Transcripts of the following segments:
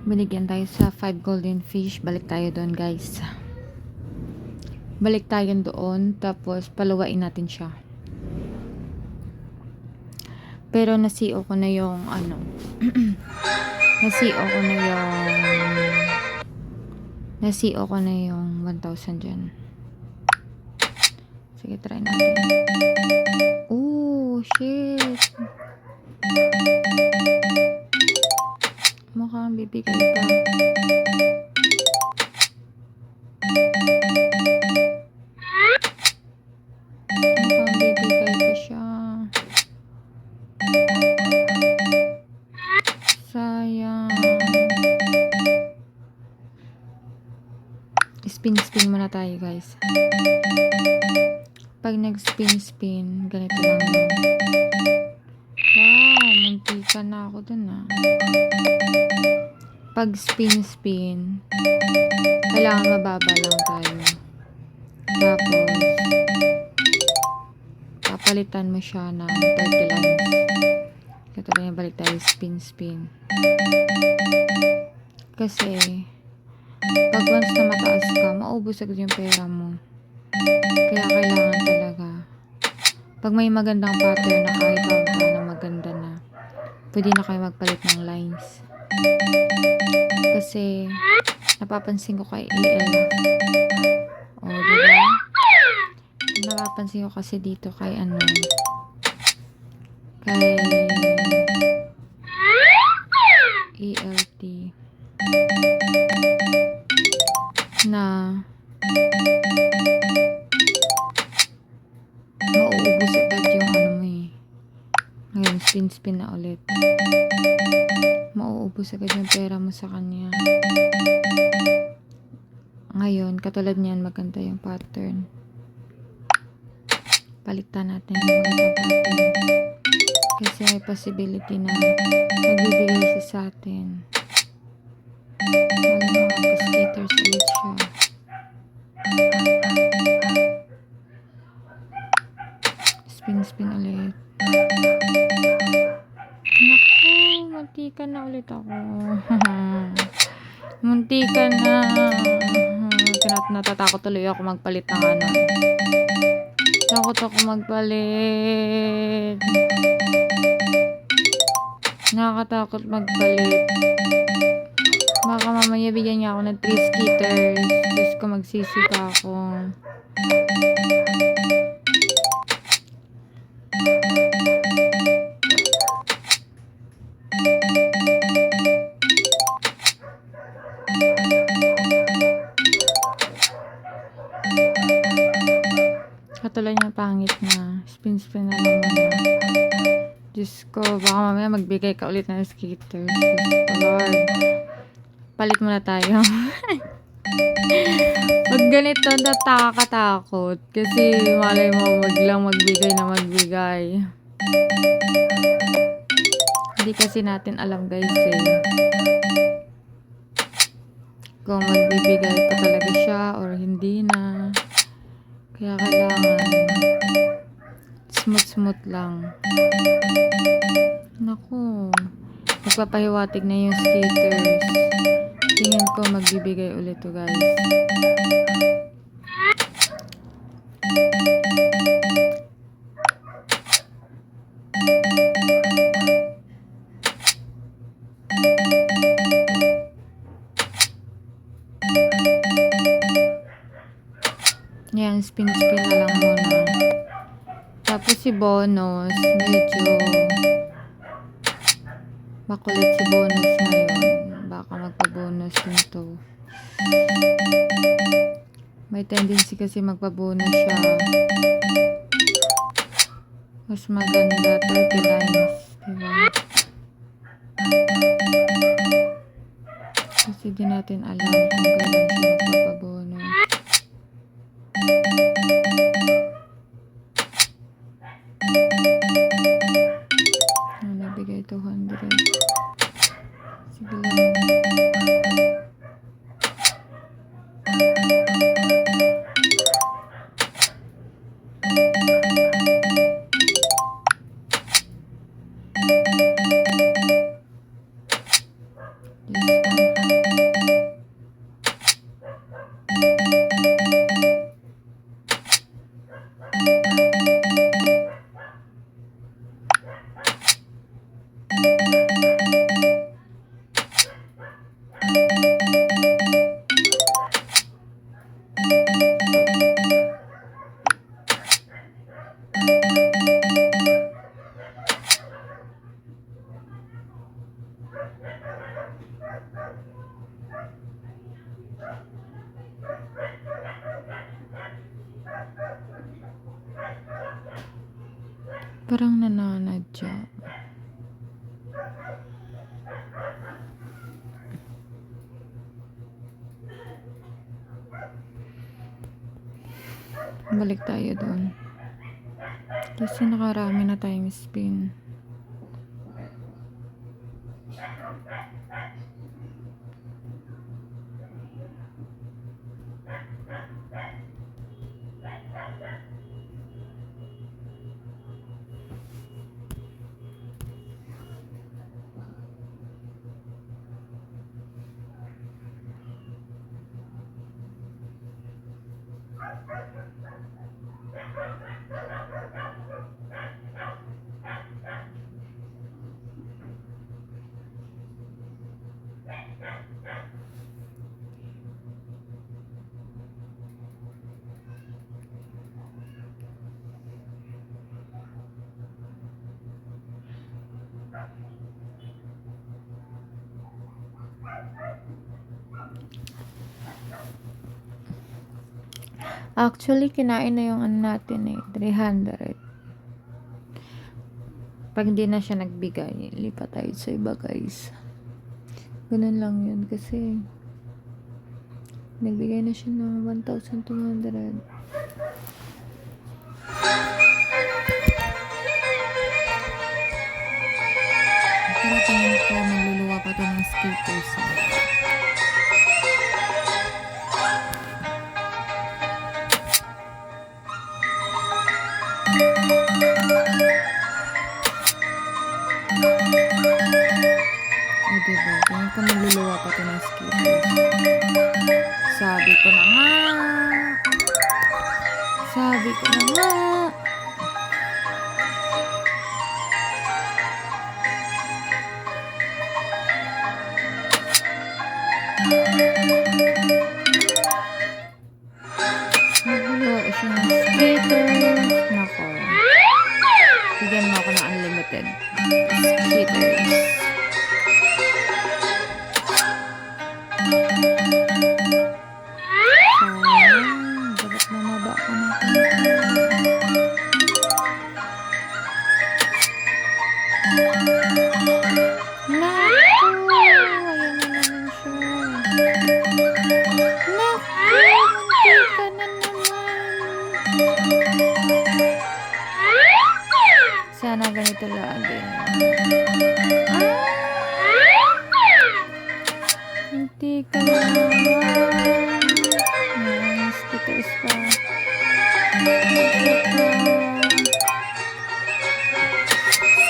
Binigyan tayo sa 5 golden fish. Balik tayo doon, guys. Balik tayo doon, tapos paluwain natin siya. Pero nasiyo ko na yung nasiyo ko na yung 1,000 dyan. Sige, try natin. Oh, shit. Mukhang bibigay ka. Sayang. Spin muna tayo, guys. Pag nag-spin, ganito lang yun. Wow, muntika na ako dun Pag spin, kailangan mababa lang tayo. Tapos, papalitan mo siya ng 30 lines. Ito lang yung balik tayo, spin. Kasi, pag once na mataas ka, maubos agad yung pera mo. Kaya kailangan talaga. Pag may magandang pattern na kahit na maganda na, pwede na kayo magpalit ng lines. Kasi, napapansin ko kay EL. O, diba? Napapansin ko kasi dito kay kay ELT na mauubos agad yung mo Ngayon, spin na ulit. Mauubos agad yung pera mo sa kanya. Ngayon, katulad niyan, maganda yung pattern. Paligtan natin yung magandang pattern. Kasi may possibility na magbibigay siya sa atin. Wala mga pa-skaters ulit siya. Spin ulit. Naku, muntikan na ulit ako. Muntikan na. Natatakot tuloy ako magpalit ng Takot ako magpalit. Nakakatakot magpalit. Baka mamaya bigyan niya ako ng 3 skaters. Diyos ko, magsisi pa ako. Katulad niya, pangit na. Spin na lang muna. Diyos ko, baka mamaya magbigay ka ulit ng skaters. Diyos ko, Lord. Palit muna tayo. Pag ganito, nakakatakot. Kasi malay mo, biglang magbigay. Hindi kasi natin alam, guys, kung magbibigay pa talaga siya or hindi na. Kaya kailangan smooth lang. Naku, magpapahiwatig na yung skaters. Tingin ko magbibigay ulit to, guys. Yan, spin na lang muna. Tapos si bonus, medyo makulit si bonus ngayon. Baka magpa-bonus nito. May tendency kasi magpa-bonus siya. Mas maganda 30 lines, diba? Kasi di natin alam kung kailan siya magpapa-bonus. Nabigay 200. Sige lang. Diyos ko. Parang nananadya. Balik tayo doon. Kasi nakarami na tayong spin. Actually, kinain na yung ano natin 300. Pag hindi na siya nagbigay, lipat tayo sa iba, guys. Ganun lang yun kasi nagbigay na siya ng 1,200. Pero tingin ko magluluwa pa ito ng skaters. Diba? Tingin ko magluluwa pa ito ng skaters. Sabi ko na nga. Sabi ko na nga. Magluluwa siya ng skaters. Nako. Bigyan mo ako ng unlimited skaters. Dapat mamaba ako ng sana ganito lagi. Hindi ka naman. Stickers pa.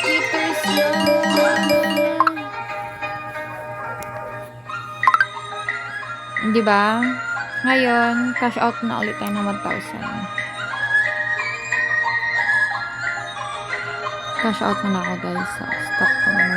Stickers na. Diba? Ngayon, cash out na ulit tayo ng 1,000. Cash out na ako, guys. Stop ko na